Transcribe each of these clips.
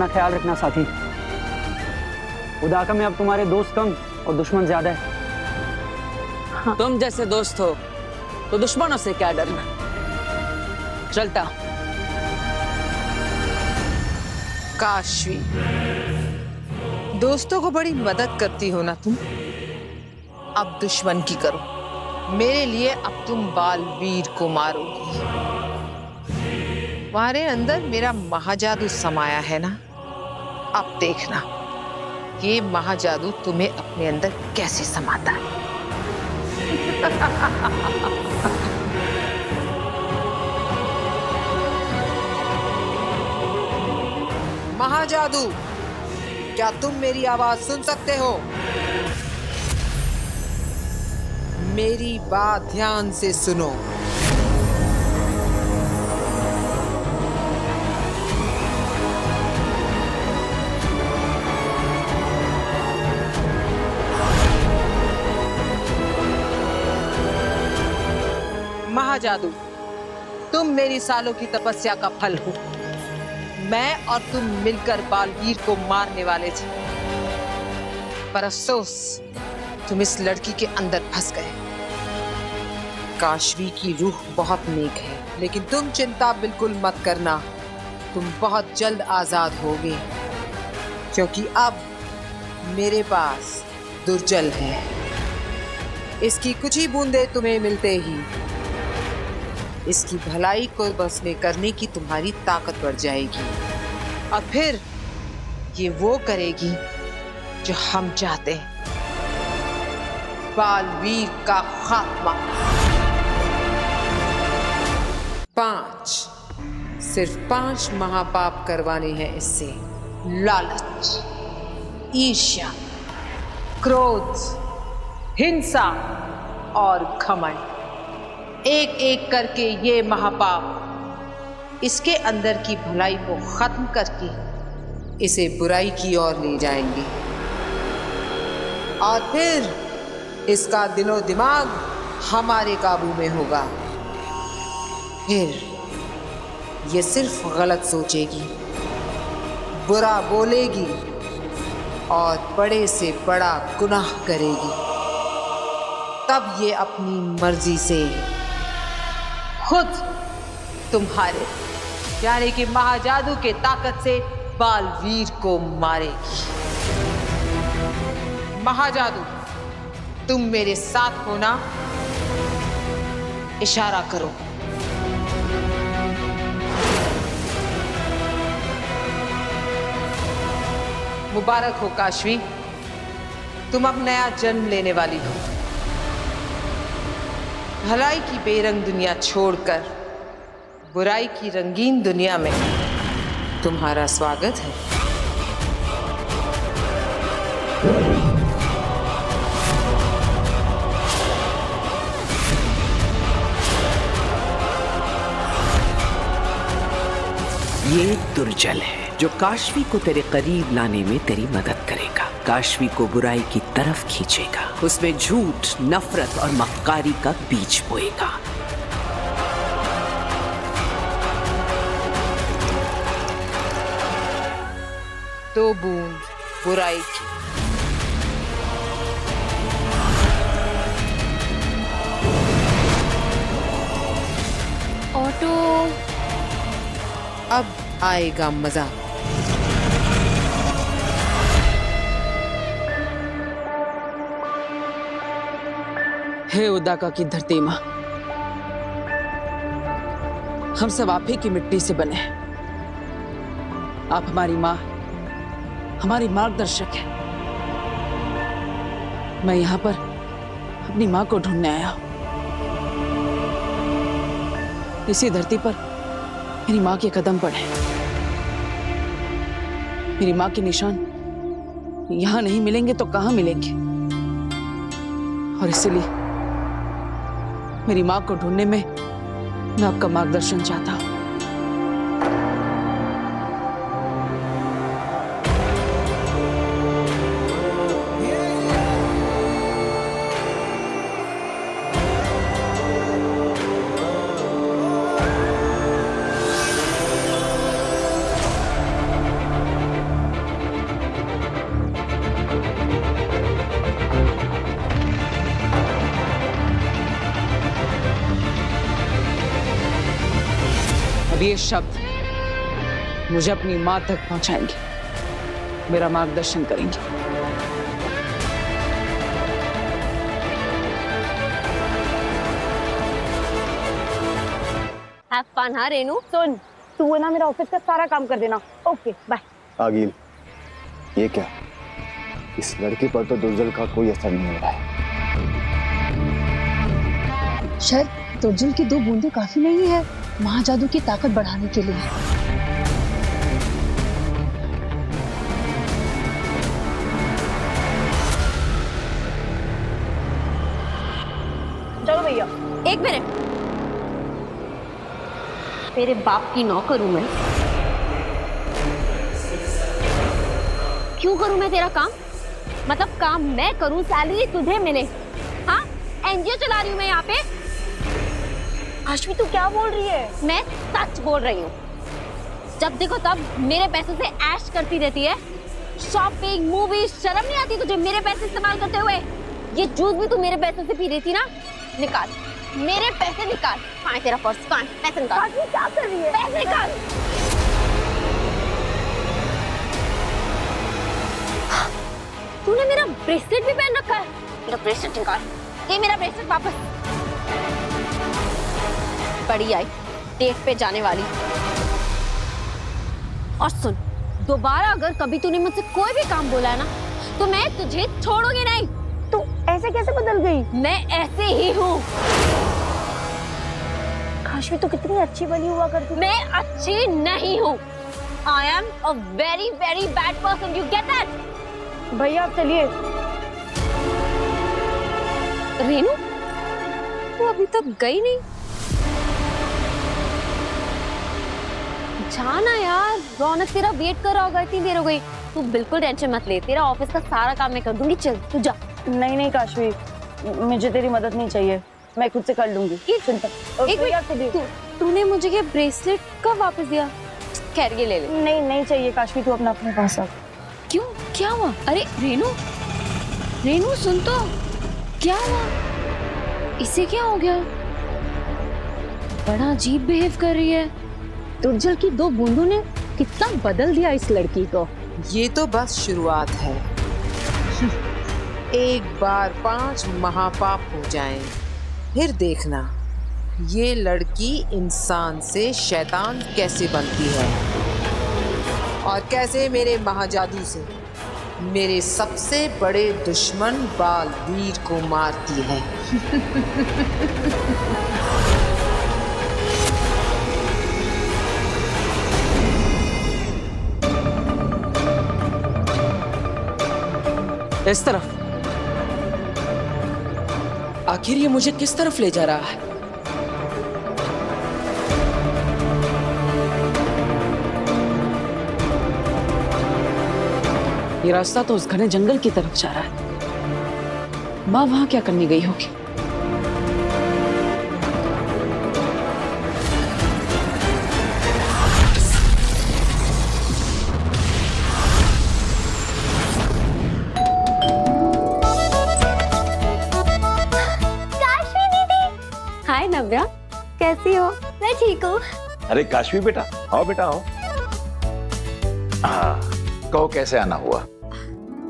अपना ख्याल रखना साथी। उदाका में अब तुम्हारे दोस्त कम और दुश्मन ज्यादा है। हाँ। तुम जैसे दोस्त हो तो दुश्मनों से क्या डरना। चलता हूं। काशवी, दोस्तों को बड़ी मदद करती हो ना तुम, अब दुश्मन की करो। मेरे लिए अब तुम बालवीर को मारोगी। तुम्हारे अंदर मेरा महाजादू समाया है ना, अब देखना ये महाजादू तुम्हें अपने अंदर कैसे समाता है। महाजादू, क्या तुम मेरी आवाज सुन सकते हो? मेरी बात ध्यान से सुनो। महाजादू, तुम मेरी सालों की तपस्या का फल हो। मैं और तुम मिलकर बालवीर को मारने वाले थे, पर अफसोस तुम इस लड़की के अंदर फंस गए। काशवी की रूह बहुत नेक है, लेकिन तुम चिंता बिल्कुल मत करना, तुम बहुत जल्द आजाद होगे, क्योंकि अब मेरे पास दुर्जल है। इसकी कुछ ही बूंदे तुम्हें मिलते ही इसकी भलाई को बस में करने की तुम्हारी ताकत बढ़ जाएगी, और फिर ये वो करेगी जो हम चाहते हैं, बालवीर का खात्मा। 5, सिर्फ 5 महापाप करवाने हैं इससे। लालच, ईर्ष्या, क्रोध, हिंसा और घमंड। एक एक करके ये महापाप इसके अंदर की भलाई को खत्म करके इसे बुराई की ओर ले जाएंगे, और फिर इसका दिलो दिमाग हमारे काबू में होगा। फिर ये सिर्फ गलत सोचेगी, बुरा बोलेगी और बड़े से बड़ा गुनाह करेगी। तब ये अपनी मर्जी से खुद तुम्हारे यानी कि महाजादू के ताकत से बालवीर को मारेगी। महाजादू, तुम मेरे साथ हो ना? इशारा करो। मुबारक हो काशवी, तुम अब नया जन्म लेने वाली हो। भलाई की बेरंग दुनिया छोड़कर बुराई की रंगीन दुनिया में तुम्हारा स्वागत है। ये दुर्जल है जो काशवी को तेरे करीब लाने में तेरी मदद करेगा, काशवी को बुराई की तरफ खींचेगा, उसमें झूठ, नफरत और मक्कारी का बीज बोएगा। तो बूंद बुराई की। ऑटो, अब आएगा मजा। हे उदाका की धरती माँ, हम सब आप ही की मिट्टी से बने हैं। आप हमारी माँ, हमारी मार्गदर्शक है। मैं यहाँ पर अपनी माँ को ढूंढने आया हूँ। इसी धरती पर मेरी माँ के कदम पड़े। मेरी माँ के निशान यहाँ नहीं मिलेंगे तो कहाँ मिलेंगे? और इसीलिए मेरी माँ को ढूंढने में मैं आपका मार्गदर्शन चाहता हूँ। ये शब्द मुझे अपनी माँ तक पहुंचाएंगे, मेरा मार्गदर्शन करेंगे। हैव फन हाँ रेनू। सुन, तू है ना मेरा ऑफिस का सारा काम कर देना। Okay bye. आगिल, ये क्या? इस लड़के पर तो दुर्जल का कोई असर नहीं हो रहा है। शायद दुर्जल की 2 बूंदें काफी नहीं है महाजादू की ताकत बढ़ाने के लिए। चलो भैया। एक मिनट, तेरे बाप की नौकर हूं मैं। क्यों करूं मैं तेरा काम? मतलब काम मैं करूं, सैलरी तुझे मिले। हाँ, एनजीओ चला रही हूं मैं यहाँ पे। आशवी तू क्या बोल रही है? मैं सच बोल रही हूँ। जब देखो तब मेरे पैसों से ऐश करती रहती है। शॉपिंग, मूवी, शर्म नहीं आती तुझे मेरे पैसे इस्तेमाल करते हुए? ये जूस भी तू मेरे पैसों से पी रही थी ना? निकाल मेरे पैसे, निकाल। कहाँ है तेरा पर्स? कहाँ है? पैसे निकाल। क्या कर रही है? पैसे निकाल। तूने मेरा ब्रेसलेट भी पहन रखा है। मेरा ब्रेसलेट निकाल। ये मेरा ब्रेसलेट वापस। बड़ी आई डेट पे जाने वाली। और सुन, दोबारा अगर कभी तूने मुझसे कोई भी काम बोला है ना, तो मैं तुझे छोड़ूंगी नहीं। तू ऐसे कैसे बदल गई? मैं ऐसे ही हूँ। आशवी तो कितनी अच्छी बनी हुआ करती। मैं अच्छी नहीं हूँ। I am a very very bad person. You get that? भैया आप चलिए। रेनू, तू अभी तक गई नहीं? जाना यार, रौनक तेरा वेट कर रहा होगा, इतनी देर हो गई। तू बिल्कुल टेंशन मत ले, तेरा ऑफिस का सारा काम मैं कर दूंगी। चल तू जा। नहीं काशवी, मुझे तेरी मदद नहीं चाहिए, मैं खुद से कर लूंगी। चिंता। एक मिनट, तूने मुझे ये ब्रेसलेट कब वापस दिया? खैर ये ले ले। नहीं चाहिए काशवी, तू अपने पास रख। क्यों, क्या हुआ? अरे रेनू, रेनू सुन तो, क्या हुआ? इसे क्या हो गया? बड़ा अजीब बिहेव कर रही है। दुर्जल की 2 बूंदों ने कितना बदल दिया इस लड़की को। ये तो बस शुरुआत है। एक बार 5 महापाप हो जाएं, फिर देखना ये लड़की इंसान से शैतान कैसे बनती है और कैसे मेरे महाजादू से मेरे सबसे बड़े दुश्मन बालवीर को मारती है। इस तरफ। आखिर ये मुझे किस तरफ ले जा रहा है? ये रास्ता तो उस घने जंगल की तरफ जा रहा है। माँ वहां क्या करने गई होगी? हाय नव्या, कैसी हो? मैं ठीक हूँ। अरे काशवी बेटा, आओ बेटा आओ। हाँ, कहो कैसे आना हुआ?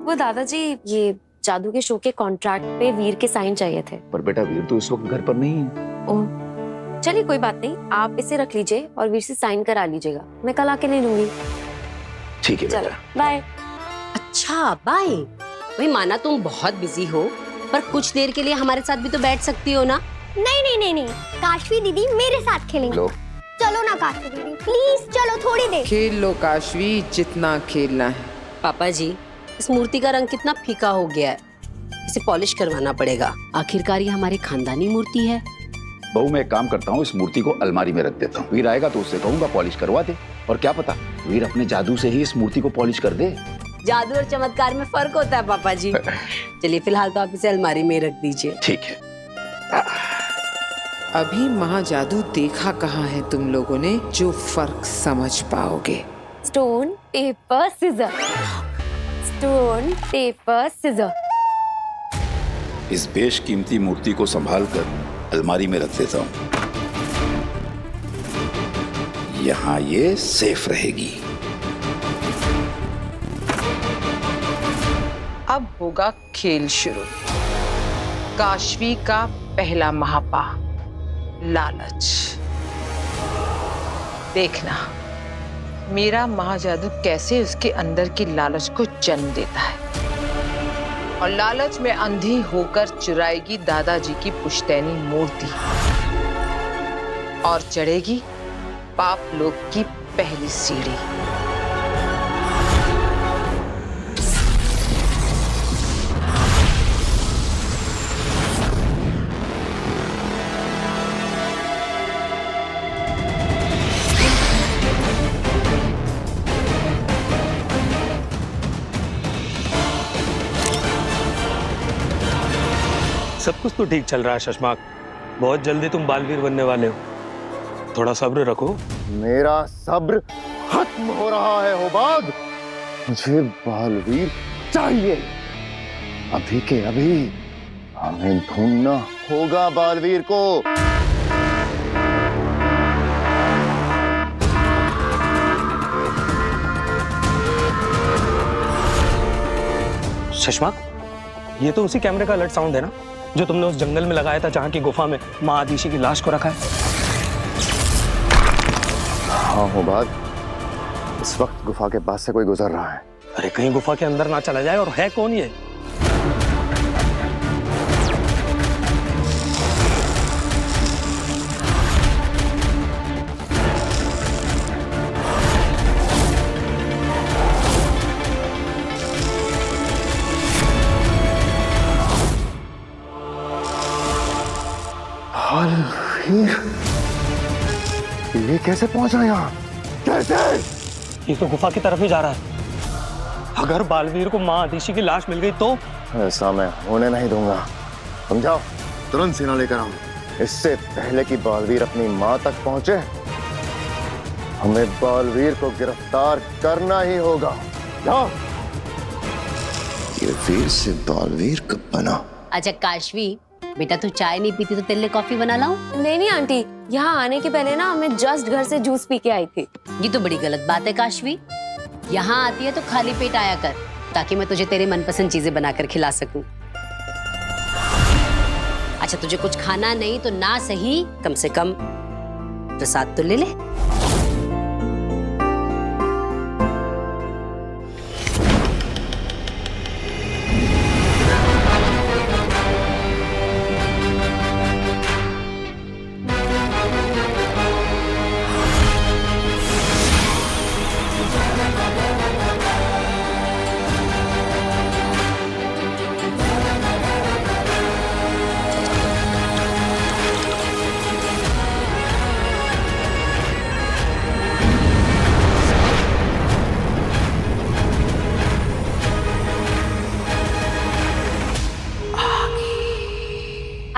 वो दादाजी, ये जादू के शो के कॉन्ट्रैक्ट पे वीर के साइन चाहिए थे। पर बेटा वीर तो इस वक्त घर पर नहीं है। ओह, चलिए कोई बात नहीं, आप इसे रख लीजिए और वीर से साइन करा लीजिएगा। मैं कल आके ले लूंगी। ठीक है चलो बेटा। बाय। अच्छा बाय। भाई माना तुम बहुत बिजी हो, पर कुछ देर के लिए हमारे साथ भी तो बैठ सकती हो ना? नहीं, काशवी दीदी मेरे साथ खेलेंगे। लो। चलो ना काशवी दीदी, प्लीज चलो थोड़ी देर। खेल लो काशवी, जितना खेलना है। पापा जी, इस मूर्ति का रंग कितना फीका हो गया है, इसे पॉलिश करवाना पड़ेगा। आखिरकार ये हमारी खानदानी मूर्ति है। बहू मैं एक काम करता हूँ, इस मूर्ति को अलमारी में रख देता हूँ। वीर आएगा तो उससे कहूंगा पॉलिश करवा दे, और क्या पता वीर अपने जादू से ही इस मूर्ति को पॉलिश कर दे। जादू और चमत्कार में फर्क होता है पापा जी। चलिए फिलहाल तो आप इसे अलमारी में रख दीजिए। ठीक है। अभी महाजादू देखा कहाँ है तुम लोगों ने जो फर्क समझ पाओगे। Stone paper scissor, stone paper scissor. इस बेशकीमती मूर्ति को संभाल कर अलमारी में रख देता हूँ। यहाँ ये सेफ रहेगी। अब होगा खेल शुरू। काशवी का पहला महापा, लालच। देखना मेरा महाजादू कैसे उसके अंदर की लालच को जन्म देता है, और लालच में अंधी होकर चुराएगी दादाजी की पुश्तैनी मूर्ति और चढ़ेगी पाप लोक की पहली सीढ़ी। सब कुछ तो ठीक चल रहा है शशमाक, बहुत जल्दी तुम बालवीर बनने वाले हो, थोड़ा सब्र रखो। मेरा सब्र खत्म हो रहा है होबाग। मुझे बालवीर चाहिए, अभी के अभी। हमें ढूंढना होगा बालवीर को। शशमाक, ये तो उसी कैमरे का अलर्ट साउंड है ना, जो तुमने उस जंगल में लगाया था जहां की गुफा में मां आदिशी की लाश को रखा है। हाँ होबाग, इस वक्त गुफा के पास से कोई गुजर रहा है। अरे कहीं गुफा के अंदर ना चला जाए। और है कौन ये? बालवीर, ये कैसे पहुंचा यहाँ? कैसे? ये तो गुफा की तरफ ही जा रहा है। अगर बालवीर को मां आदिशी की लाश मिल गई तो? ऐसा मैं होने नहीं दूंगा। समझाओ, तुरंत सेना लेकर आओ। इससे पहले कि बालवीर अपनी मां तक पहुंचे, हमें बालवीर को गिरफ्तार करना ही होगा। जाओ। ये वीर से बालवीर कब बना? अच्छा काशवी, बेटा तू चाय नहीं पीती तो तेरे लिए कॉफी बना लाऊं? नहीं आंटी, यहाँ आने के पहले ना मैं जस्ट घर से जूस पी के आई थी। ये तो बड़ी गलत बात है काशवी। यहाँ आती है तो खाली पेट आया कर, ताकि मैं तुझे तेरे मनपसंद चीजें बनाकर खिला सकूं। अच्छा तुझे कुछ खाना नहीं तो ना सही, कम से कम प्रसाद तो ले ले।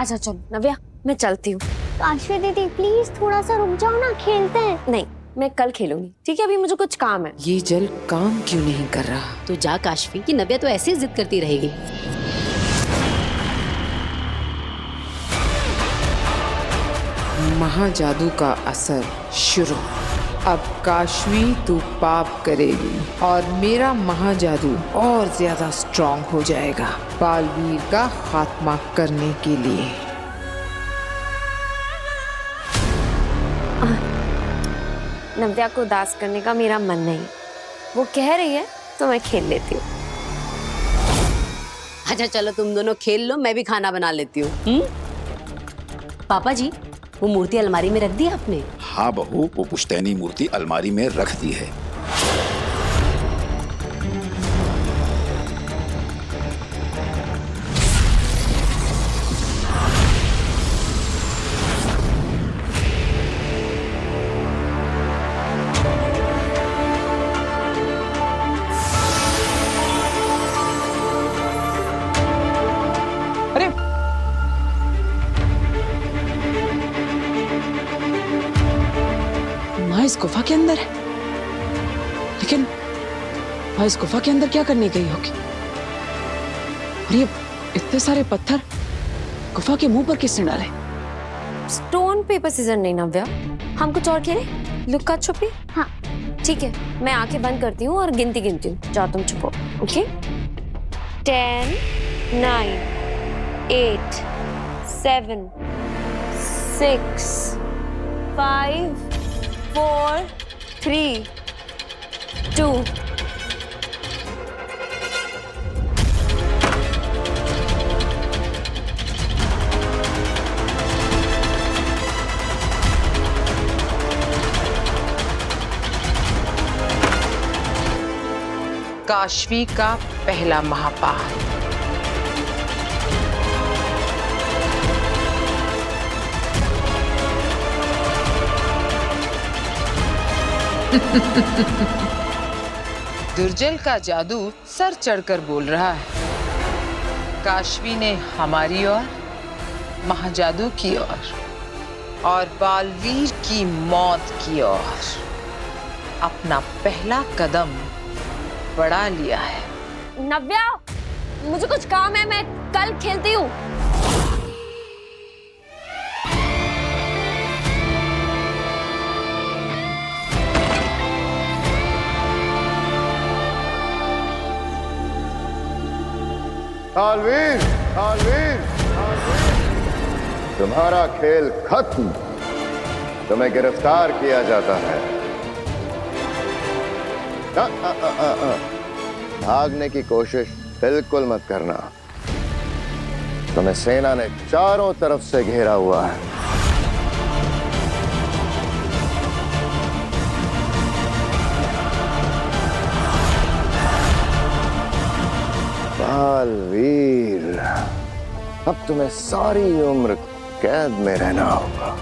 अच्छा चलो नव्या, मैं चलती हूँ। काशवी दीदी प्लीज थोड़ा सा रुक जाओ ना, खेलते हैं। नहीं, मैं कल खेलूंगी, ठीक है? अभी मुझे कुछ काम है। ये जल काम क्यों नहीं कर रहा? तो जा काशवी, की नव्या तो ऐसे ही जिद करती रहेगी। महाजादू का असर शुरू। अब काशवी तू पाप करेगी और मेरा महाजादू और ज्यादा स्ट्रॉन्ग हो जाएगा बालवीर का खात्मा करने के लिए। नव्या को उदास करने का मेरा मन नहीं, वो कह रही है तो मैं खेल लेती हूँ। अच्छा चलो तुम दोनों खेल लो, मैं भी खाना बना लेती हूँ। पापा जी, वो मूर्ति अलमारी में रख दी आपने? हाँ बहू, वो पुश्तैनी मूर्ति अलमारी में रख दी है। माँ इस गुफा के अंदर है, लेकिन माँ इस गुफा के अंदर क्या करने गई होगी? और ये इतने सारे पत्थर गुफा के मुंह पर किसने डाले? स्टोन पेपर सीजर नहीं नव्या, हम कुछ और खेलें? लुक्का छुपी? हाँ। ठीक है, मैं आंखें बंद करती हूँ और गिनती हूँ। जाओ तुम छुपो। ओके? 10, 9, 8, 7, 6, 5, 4, 3, 2. काशवी का पहला महापाल। दुर्जल का जादू सर चढ़कर बोल रहा है। काशवी ने हमारी ओर, महाजादू की ओर और बालवीर की मौत की ओर अपना पहला कदम बढ़ा लिया है। नव्या, मुझे कुछ काम है, मैं कल खेलती हूँ। बालवीर, बालवीर, बालवीर, तुम्हारा खेल खत्म। तुम्हें गिरफ्तार किया जाता है। भागने की कोशिश बिल्कुल मत करना। तुम्हें सेना ने चारों तरफ से घेरा हुआ है। बालवीर, अब तुम्हें सारी उम्र कैद में रहना होगा।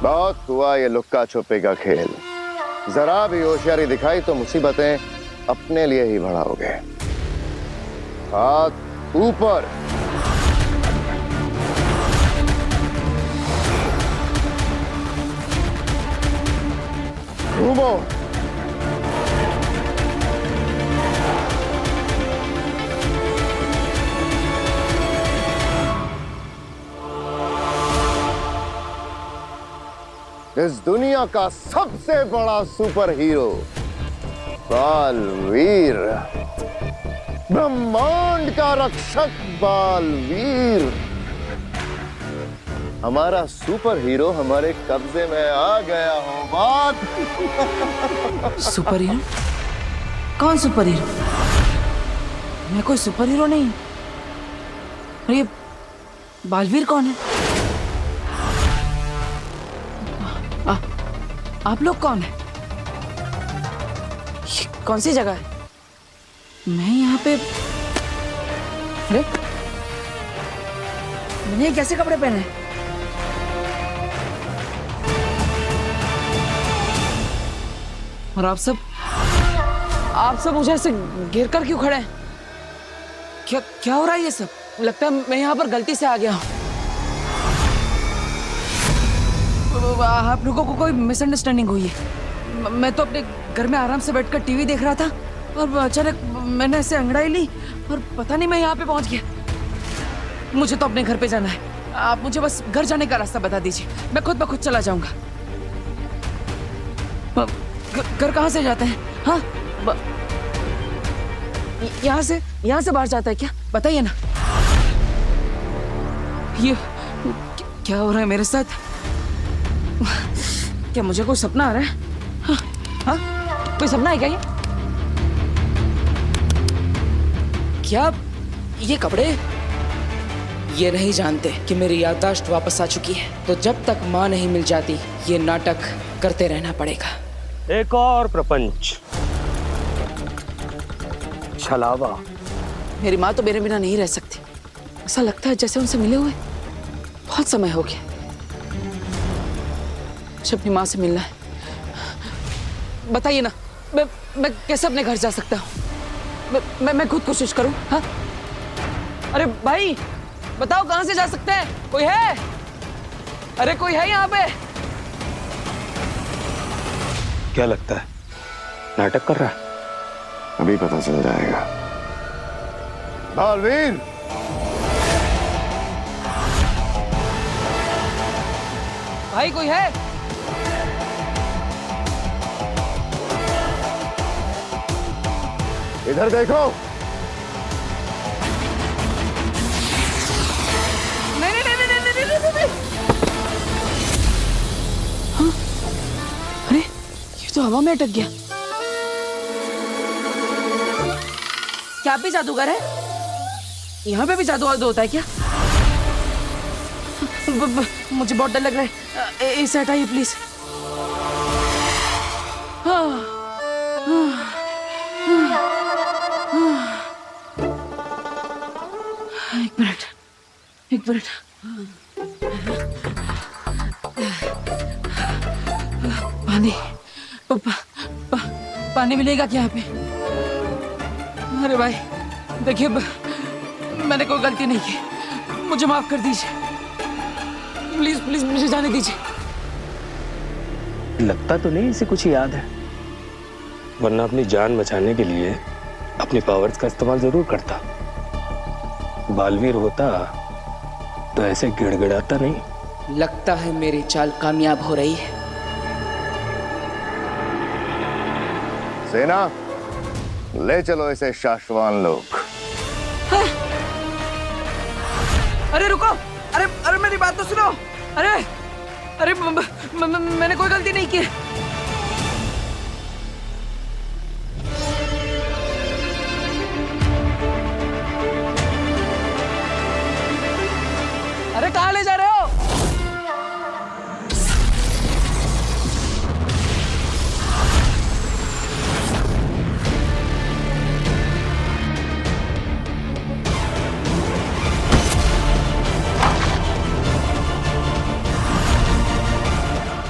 बहुत हुआ ये लुक्का छुपी का खेल। जरा भी होशियारी दिखाई तो मुसीबतें अपने लिए ही बढ़ाओगे। हाथ ऊपर। घूमो। इस दुनिया का सबसे बड़ा सुपर हीरो बालवीर, ब्रह्मांड का रक्षक बालवीर, हमारा सुपर हीरो हमारे कब्जे में आ गया हो। बात सुपर हीरो? कौन सुपर हीरो? मैं कोई सुपर हीरो नहीं। और ये बालवीर कौन है? आप लोग कौन है? ये कौन सी जगह है? मैं यहाँ पे, अरे मैंने कैसे कपड़े पहने? और आप सब मुझे ऐसे घेर कर क्यों खड़े हैं? क्या हो रहा है ये सब? लगता है मैं यहाँ पर गलती से आ गया हूँ। आप लोगों को कोई मिसअंडरस्टैंडिंग हुई है। मैं तो अपने घर में आराम से बैठकर टीवी देख रहा था और अचानक मैंने ऐसे अंगड़ाई ली और पता नहीं मैं यहाँ पे पहुंच गया। मुझे तो अपने घर पे जाना है। आप मुझे बस घर जाने का रास्ता बता दीजिए, मैं खुद ब खुद चला जाऊंगा। घर कहाँ से जाते हैं? हाँ, यहाँ से बाहर जाता है क्या? बताइए ना। ये क्या हो रहा है मेरे साथ? क्या मुझे कोई सपना आ रहा है? हाँ, हाँ? कोई सपना है क्या ये? क्या ये कपड़े? ये नहीं जानते कि मेरी याददाश्त वापस आ चुकी है, तो जब तक माँ नहीं मिल जाती ये नाटक करते रहना पड़ेगा। एक और प्रपंच, छलावा। मेरी माँ तो मेरे बिना नहीं रह सकती। ऐसा लगता है जैसे उनसे मिले हुए बहुत समय हो गया। मुझे अपनी माँ से मिलना है। बताइए ना, मैं कैसे अपने घर जा सकता हूँ? मैं खुद कोशिश करूँ। हाँ, अरे भाई बताओ कहाँ से जा सकते हैं? कोई है? अरे कोई है यहाँ पे? क्या लगता है नाटक कर रहा है? अभी पता चल जाएगा। बालवीर, भाई कोई है? इधर देखो। नहीं नहीं नहीं नहीं नहीं नहीं नहीं। हाँ? अरे ये तो हवा में अटक गया। क्या भी जादूगर है? यहाँ पे भी जादू वादू होता है क्या? मुझे बहुत डर लग रहा है। इसे हटाइए प्लीज। एक मिनट। पानी पानी मिलेगा क्या यहाँ पे? अरे भाई देखिए, मैंने कोई गलती नहीं की, मुझे माफ कर दीजिए। प्लीज प्लीज मुझे जाने दीजिए। लगता तो नहीं इसे कुछ याद है, वरना अपनी जान बचाने के लिए अपनी पावर्स का इस्तेमाल जरूर करता। बालवीर होता तो ऐसे गिड़गिड़ाता नहीं। लगता है मेरी चाल कामयाब हो रही है। सेना, ले चलो इसे शाश्वान लोग। अरे रुको, अरे अरे मेरी बात तो सुनो। अरे अरे मैंने कोई गलती नहीं की। अरे कहाँ ले जा रहे हो?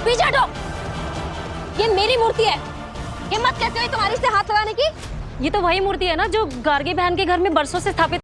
पीछे हटो। ये मेरी मूर्ति है। हिम्मत कैसे हुई तुम्हारी से हाथ लगाने की? ये तो वही मूर्ति है ना जो गार्गी बहन के घर में बरसों से स्थापित